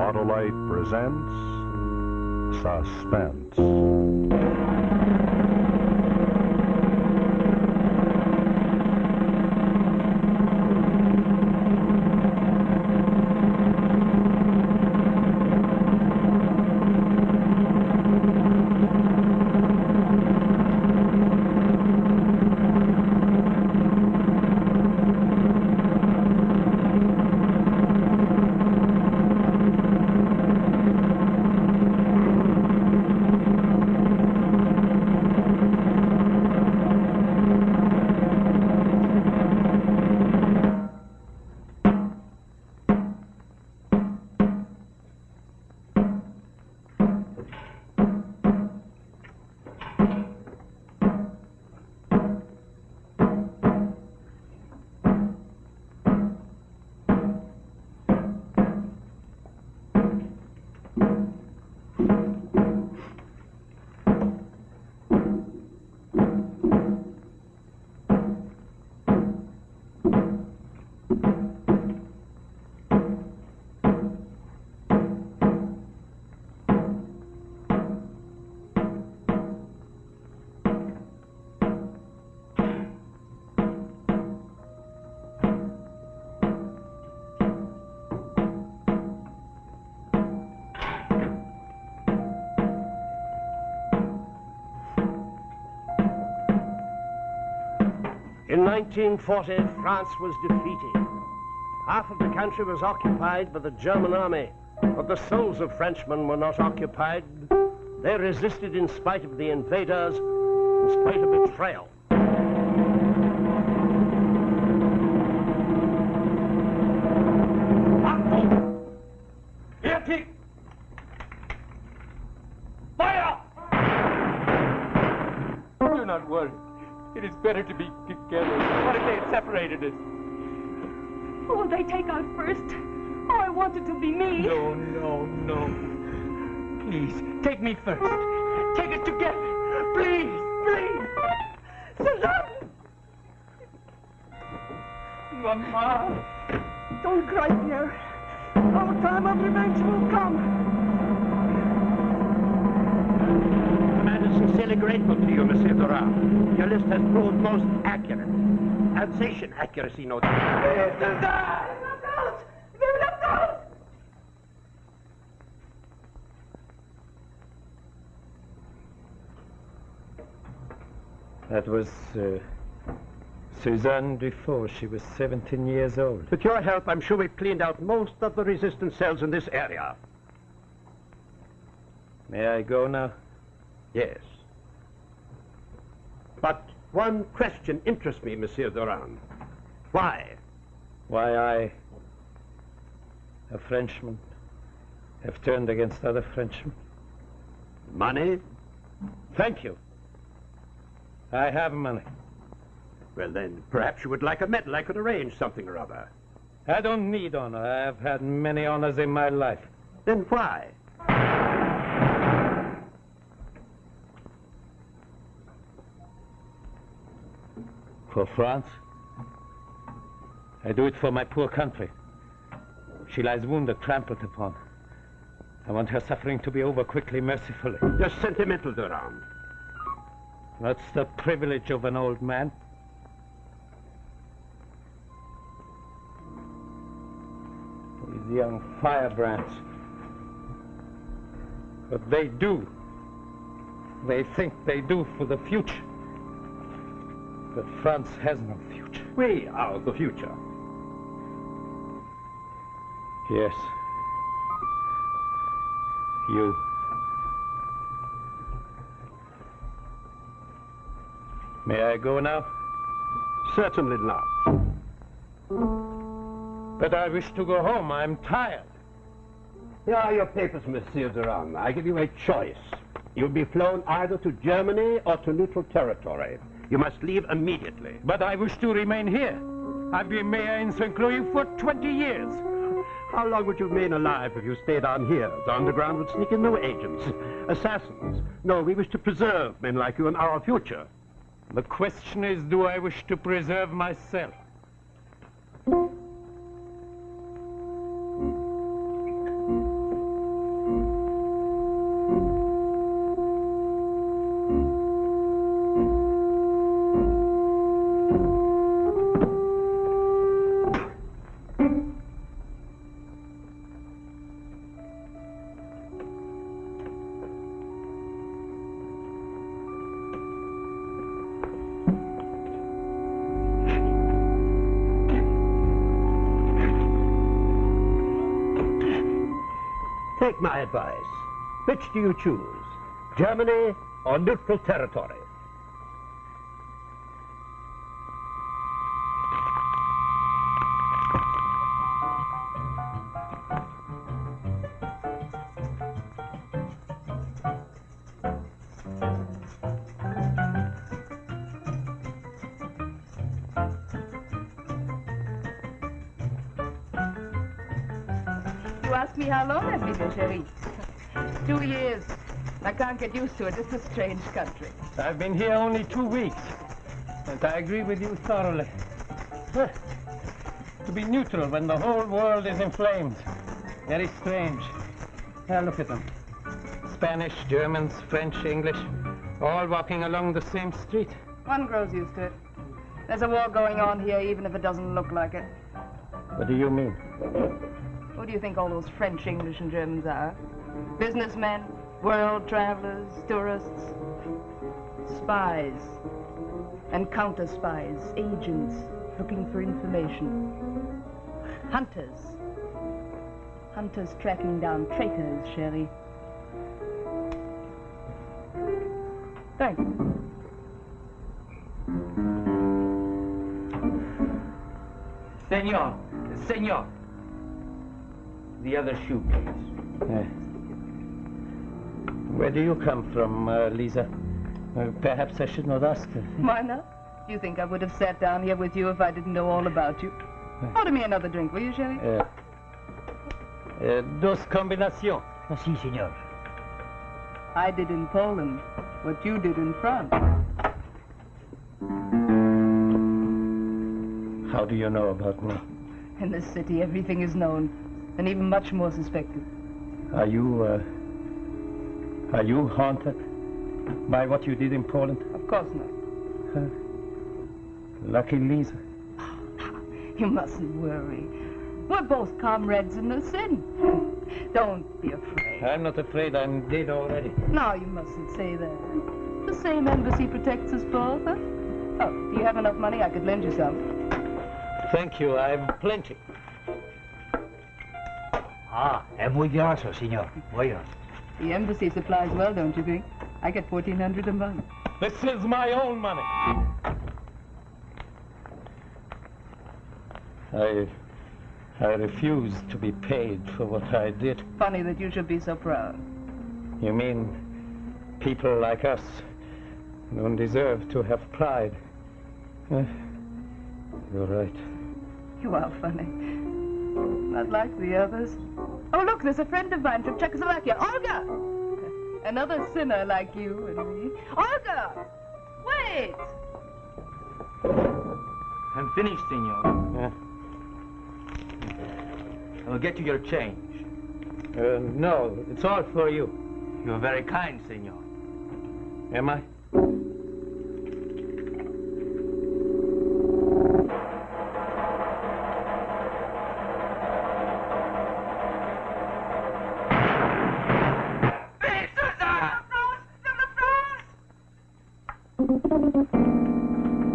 Autolite presents Suspense. In 1940, France was defeated. Half of the country was occupied by the German army, but the souls of Frenchmen were not occupied. They resisted in spite of the invaders, in spite of betrayal. Fire! Do not worry. It is better to be together. What if they had separated us? Who will they take out first? Oh, I want it to be me. No, no, no. Please, take me first. Take us together. Please, please. Suzanne! Mama. Don't cry, dear. Our time of revenge will come. I'm sincerely grateful to you, Monsieur Durand. Your list has proved most accurate. Alsatian accuracy, no doubt. They're left out! They're left out! That was Suzanne Dufault. She was 17 years old. With your help, I'm sure we've cleaned out most of the resistance cells in this area. May I go now? Yes. But one question interests me, Monsieur Durand. Why? Why I, a Frenchman, have turned against other Frenchmen? Money? Thank you. I have money. Well, then, perhaps you would like a medal. I could arrange something or other. I don't need honor. I have had many honors in my life. Then why? For France. I do it for my poor country. She lies wounded, trampled upon. I want her suffering to be over quickly, mercifully. You're sentimental, Durand. That's the privilege of an old man. These young firebrands. What they do, they think they do for the future. But France has no future. We are the future. Yes. You. May I go now? Certainly not. But I wish to go home. I'm tired. Here are your papers, Monsieur Durand. I give you a choice. You'll be flown either to Germany or to neutral territory. You must leave immediately. But I wish to remain here. I've been mayor in St. Louis for 20 years. How long would you remain alive if you stayed on here? The underground would sneak in new agents, assassins. No, we wish to preserve men like you in our future. The question is, do I wish to preserve myself? Take my advice. Which do you choose? Germany or neutral territory? You ask me how long I've been here, Cherie. 2 years. I can't get used to it. It's a strange country. I've been here only 2 weeks, and I agree with you thoroughly. To be neutral when the whole world is in flames. Very strange. Now look at them. Spanish, Germans, French, English, all walking along the same street. One grows used to it. There's a war going on here, even if it doesn't look like it. What do you mean? Who do you think all those French, English, and Germans are? Businessmen, world travelers, tourists, spies, and counter-spies, agents looking for information. Hunters. Hunters tracking down traitors, Cherie. Thanks. Senor, senor. The other shoe, please. Where do you come from, Lisa? Perhaps I should not ask. Why not? You think I would have sat down here with you if I didn't know all about you? Order me another drink, will you, Cherie? Dos combinations. Si, senor. I did in Poland what you did in France. How do you know about me? In this city, everything is known, and even much more suspected. Are you haunted by what you did in Poland? Of course not. Lucky Lisa. You mustn't worry. We're both comrades in the sin. Don't be afraid. I'm not afraid. I'm dead already. No, you mustn't say that. The same embassy protects us both, huh? Oh, do you have enough money? I could lend you some. Thank you. I've plenty. Ah, es muy graso, senor. Muy graso. The embassy supplies well, don't you think? I get $1,400 a month. This is my own money. I refuse to be paid for what I did. Funny that you should be so proud. You mean people like us don't deserve to have pride? You're right. You are funny. Not like the others. Oh, look, there's a friend of mine from Czechoslovakia. Olga! Another sinner like you and me. Olga! Wait! I'm finished, senor. Yeah. I will get you your change. No, it's all for you. You are very kind, senor. Am I?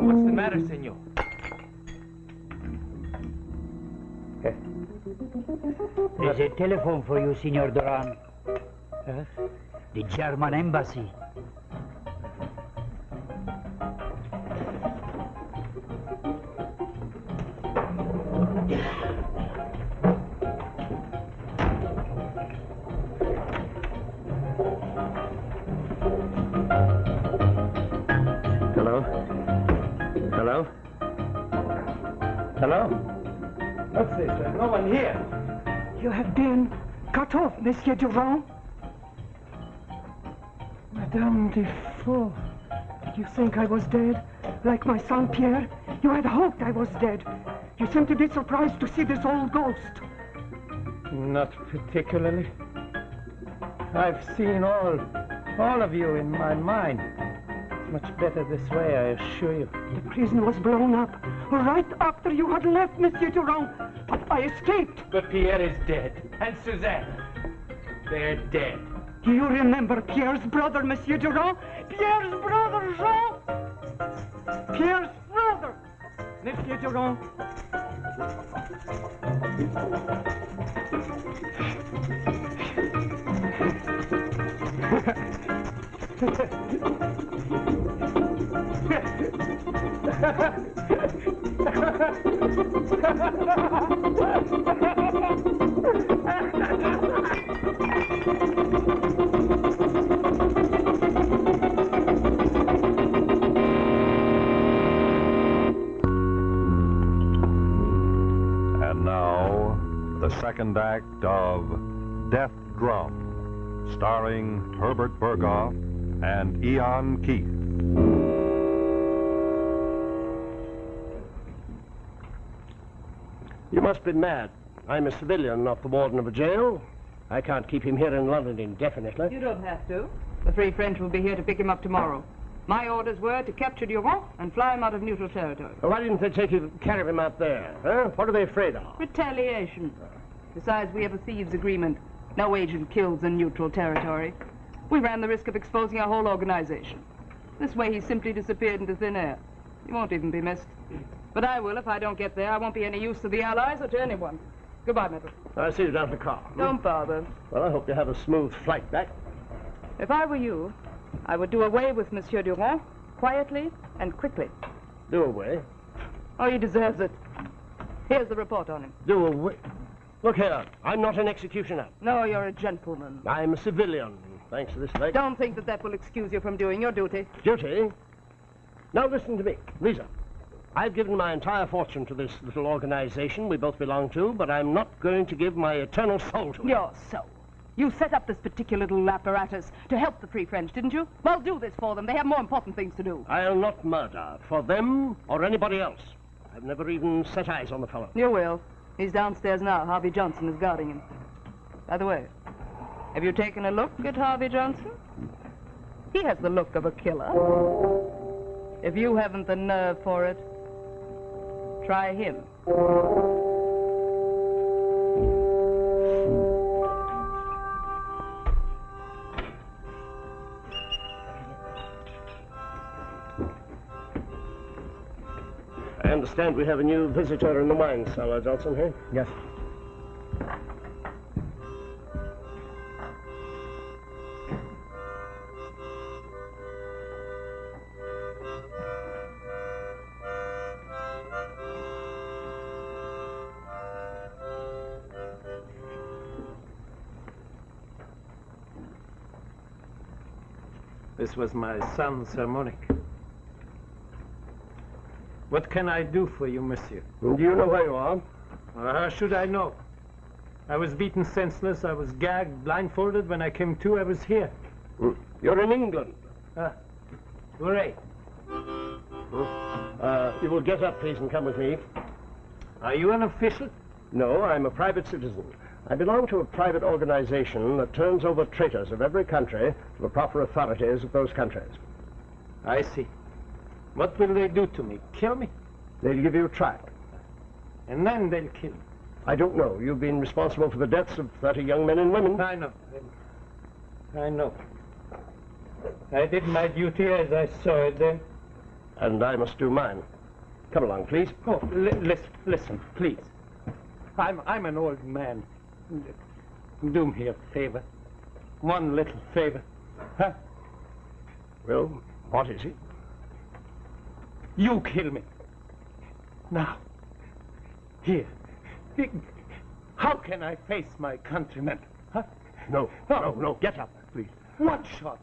What's the matter, senor? There's a telephone for you, Signor Duran. The German embassy. Hello? Hello? Hello? What's this? There's no one here. You have been cut off, Monsieur Durand. Madame Defoe, you think I was dead? Like my son Pierre? You had hoped I was dead. You seem to be surprised to see this old ghost. Not particularly. I've seen all of you in my mind. It's much better this way, I assure you. The prison was blown up right after you had left, Monsieur Durand. But I escaped. But Pierre is dead. And Suzanne. They're dead. Do you remember Pierre's brother, Monsieur Durand? Pierre's brother, Jean? Pierre's brother, Monsieur Durand. And now, the second act of Death Drum, starring Herbert Berghoff and Eon Keith. You must be mad. I'm a civilian, not the warden of a jail. I can't keep him here in London indefinitely. You don't have to. The Free French will be here to pick him up tomorrow. My orders were to capture Durand and fly him out of neutral territory. Why didn't they carry him out there? Huh? What are they afraid of? Retaliation. Besides, we have a thieves' agreement. No agent kills in neutral territory. We ran the risk of exposing our whole organization. This way he simply disappeared into thin air. He won't even be missed. But I will if I don't get there. I won't be any use to the Allies or to anyone. Goodbye, Metal. I'll see you down at the car. Don't bother. Well, I hope you have a smooth flight back. If I were you, I would do away with Monsieur Durand quietly and quickly. Do away. Oh, he deserves it. Here's the report on him. Do away. Look here, I'm not an executioner. No, you're a gentleman. I'm a civilian, thanks to this leg. Don't think that that will excuse you from doing your duty. Duty? Now listen to me, Lisa. I've given my entire fortune to this little organization we both belong to, but I'm not going to give my eternal soul to it. Your soul. You set up this particular little apparatus to help the Free French, didn't you? Well, do this for them. They have more important things to do. I'll not murder for them or anybody else. I've never even set eyes on the fellow. You will. He's downstairs now. Harvey Johnson is guarding him. By the way, have you taken a look at Harvey Johnson? He has the look of a killer. If you haven't the nerve for it, try him. I understand we have a new visitor in the wine cellar, Johnson, here? Yes. This was my son's harmonic. What can I do for you, monsieur? Do you know where you are? How should I know? I was beaten senseless, I was gagged, blindfolded. When I came to, I was here. You're in England. Hooray. You will get up, please, and come with me. Are you an official? No, I'm a private citizen. I belong to a private organization that turns over traitors of every country to the proper authorities of those countries. I see. What will they do to me? Kill me? They'll give you a trial. And then they'll kill me. I don't know. You've been responsible for the deaths of 30 young men and women. I know. I know. I did my duty as I saw it then. And I must do mine. Come along, please. Oh, listen, please. I'm an old man. Do me a favor. One little favor. Huh? Well, what is it? You kill me. Now. Here. How can I face my countrymen? Huh? No, no, get up, please. One shot.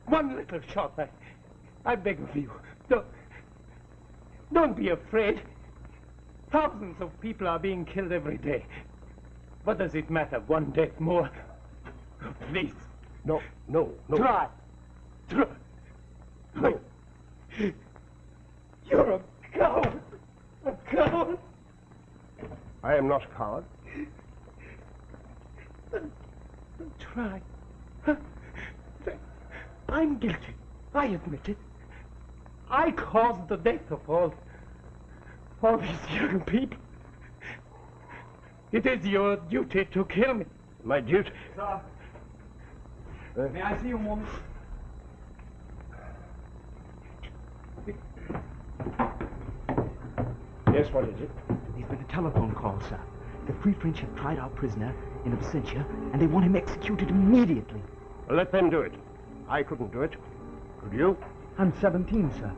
One little shot. I beg of you. Don't be afraid. Thousands of people are being killed every day. What does it matter? One death more. Please. No. Try. No. You're a coward. A coward. I am not a coward. Try. I'm guilty. I admit it. I caused the death of all these young people. It is your duty to kill me. My duty? Sir, may I see you a moment? Yes, what is it? These with a telephone call, sir. The Free French have tried our prisoner in absentia, and they want him executed immediately. Well, let them do it. I couldn't do it. Could you? I'm 17, sir.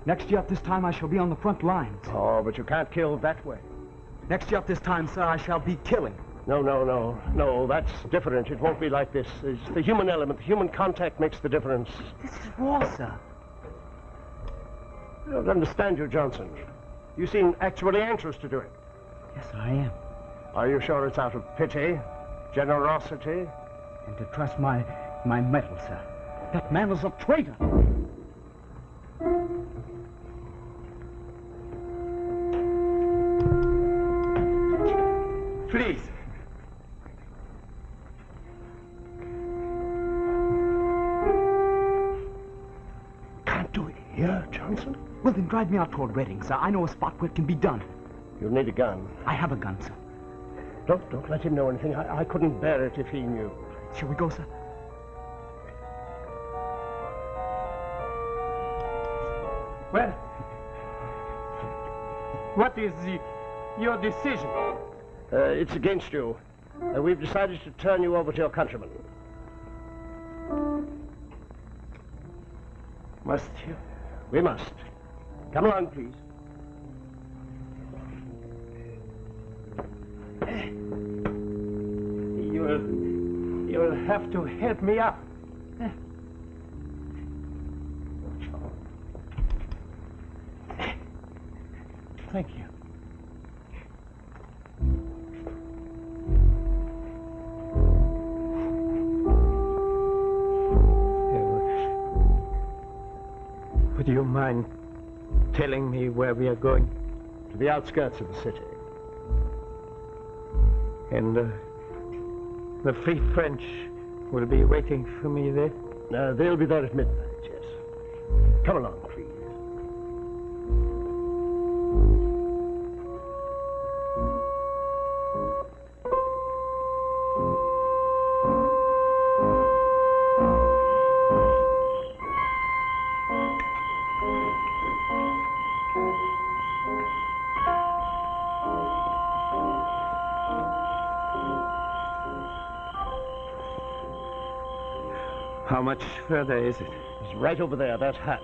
Next year at this time, I shall be on the front lines. Oh, but you can't kill that way. Next year at this time, sir, I shall be killing. No, that's different. It won't be like this. It's the human element, the human contact makes the difference. This is war, sir. I don't understand you, Johnson. You seem actually anxious to do it. Yes, I am. Are you sure it's out of pity, generosity? And to trust my mettle, sir. That man is a traitor. Please. Can't do it here, Johnson. Well, then drive me out toward Reading, sir. I know a spot where it can be done. You'll need a gun. I have a gun, sir. Don't let him know anything. I couldn't bear it if he knew. Shall we go, sir? Well, what is your decision? It's against you. We've decided to turn you over to your countrymen. Must you? We must. Come along, please. You'll have to help me up. Thank you. Would you mind telling me where we are going? To the outskirts of the city. And the Free French will be waiting for me there? They'll be there at midnight, yes. Come along, please. How much further is it? It's right over there, that hut.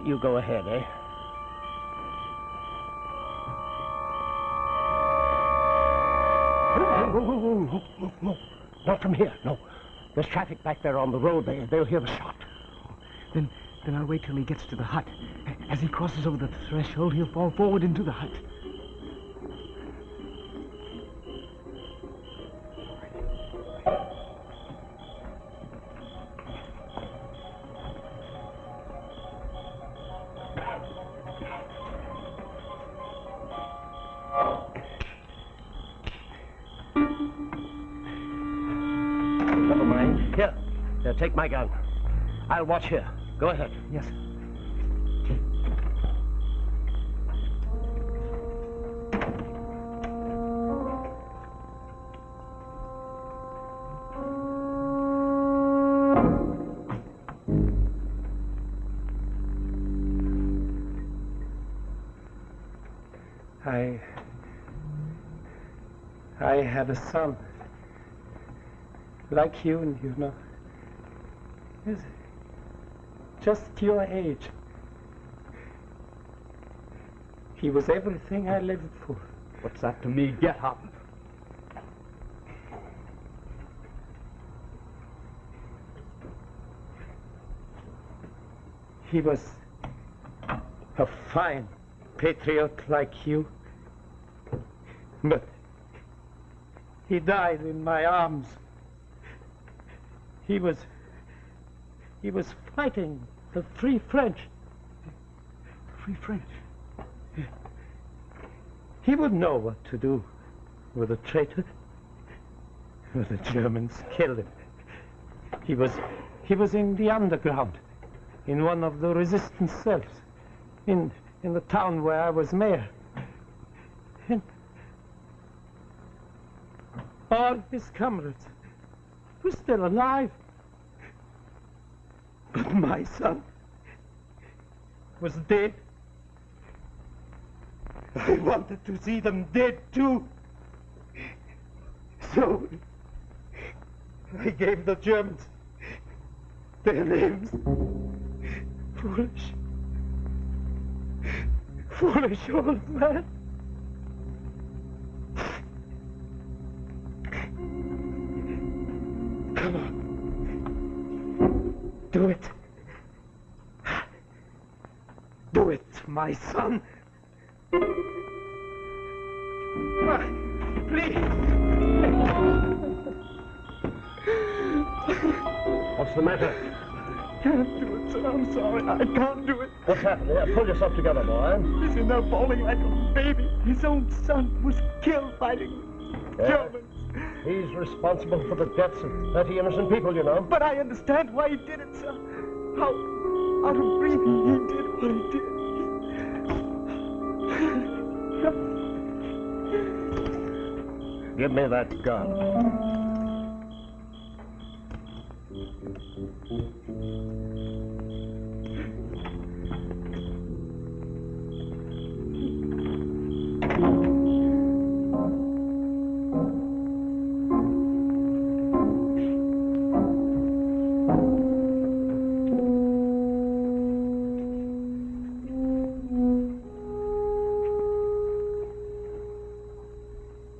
You go ahead, eh? No. Not from here, no. There's traffic back there on the road. They'll hear the shot. Then I'll wait till he gets to the hut. As he crosses over the threshold, he'll fall forward into the hut. Never mind. Here, take my gun. I'll watch here. Go ahead. Yes. I have a son. Like you know. He's just your age. He was everything I lived for. What's that to me? Get up. He was a fine patriot like you. But he died in my arms. He was fighting the Free French. Free French? He would know what to do with a traitor. But the Germans killed him. He was in the underground, in one of the resistance cells, in the town where I was mayor. And all his comrades were still alive. But my son was dead. I wanted to see them dead, too. So, I gave the Germans their names. Foolish. Foolish old man. Come on. Do it. Do it, my son. Please. What's the matter? Can't do it, sir. I'm sorry. I can't do it. What's happened? Here, pull yourself together, boy. He's in there bawling like a baby. His own son was killed fighting the Germans. He's responsible for the deaths of 30 innocent people, you know. But I understand why he did it, sir. How out of breathing he did what he did. Give me that gun.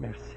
Merci.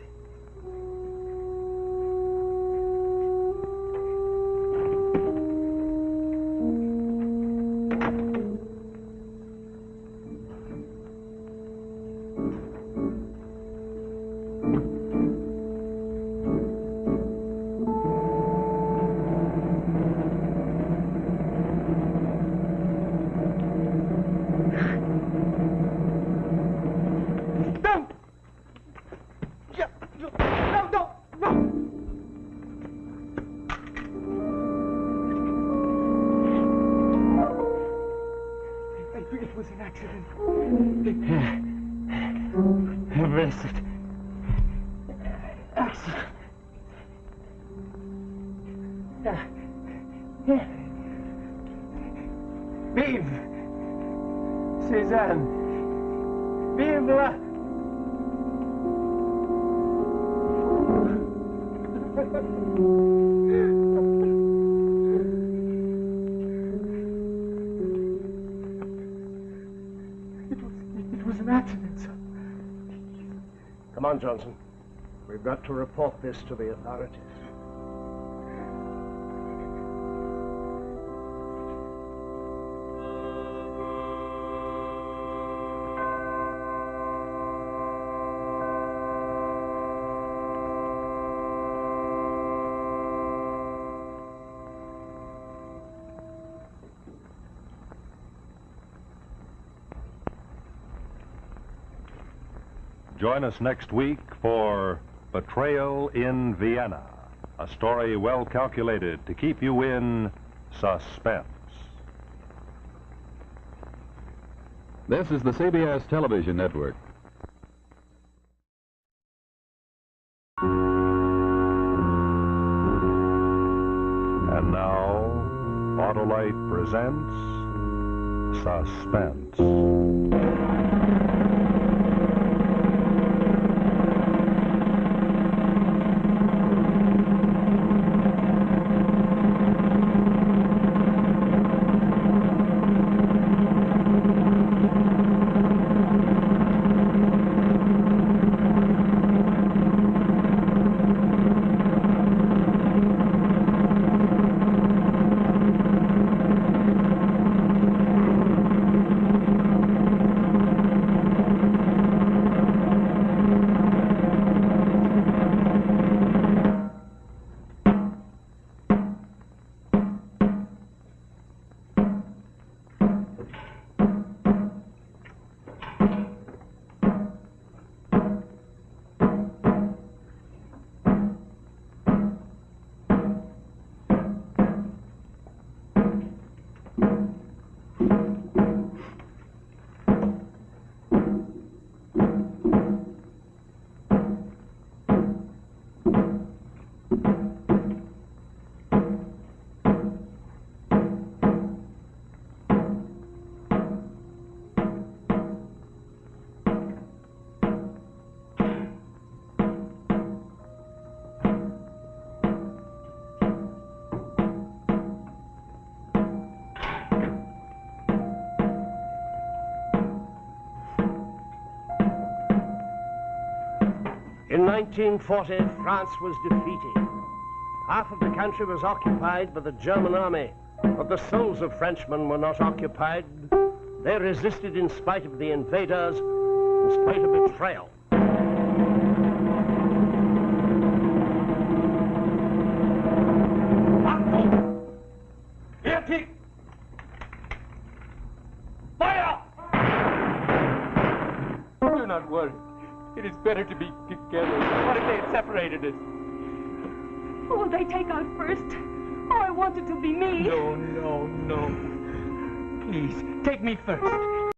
It was an accident. Blessed accident. Vive Cézanne. Vive la... It was an accident, sir. Come on, Johnson. We've got to report this to the authorities. Join us next week for Betrayal in Vienna, a story well calculated to keep you in suspense. This is the CBS Television Network. And now, Autolite presents Suspense. In 1940, France was defeated. Half of the country was occupied by the German army, but the souls of Frenchmen were not occupied. They resisted in spite of the invaders, in spite of betrayal. Fire! Do not worry. It is better to be together. What if they had separated us? Who will they take out first? Oh, I want it to be me. No. Please, take me first.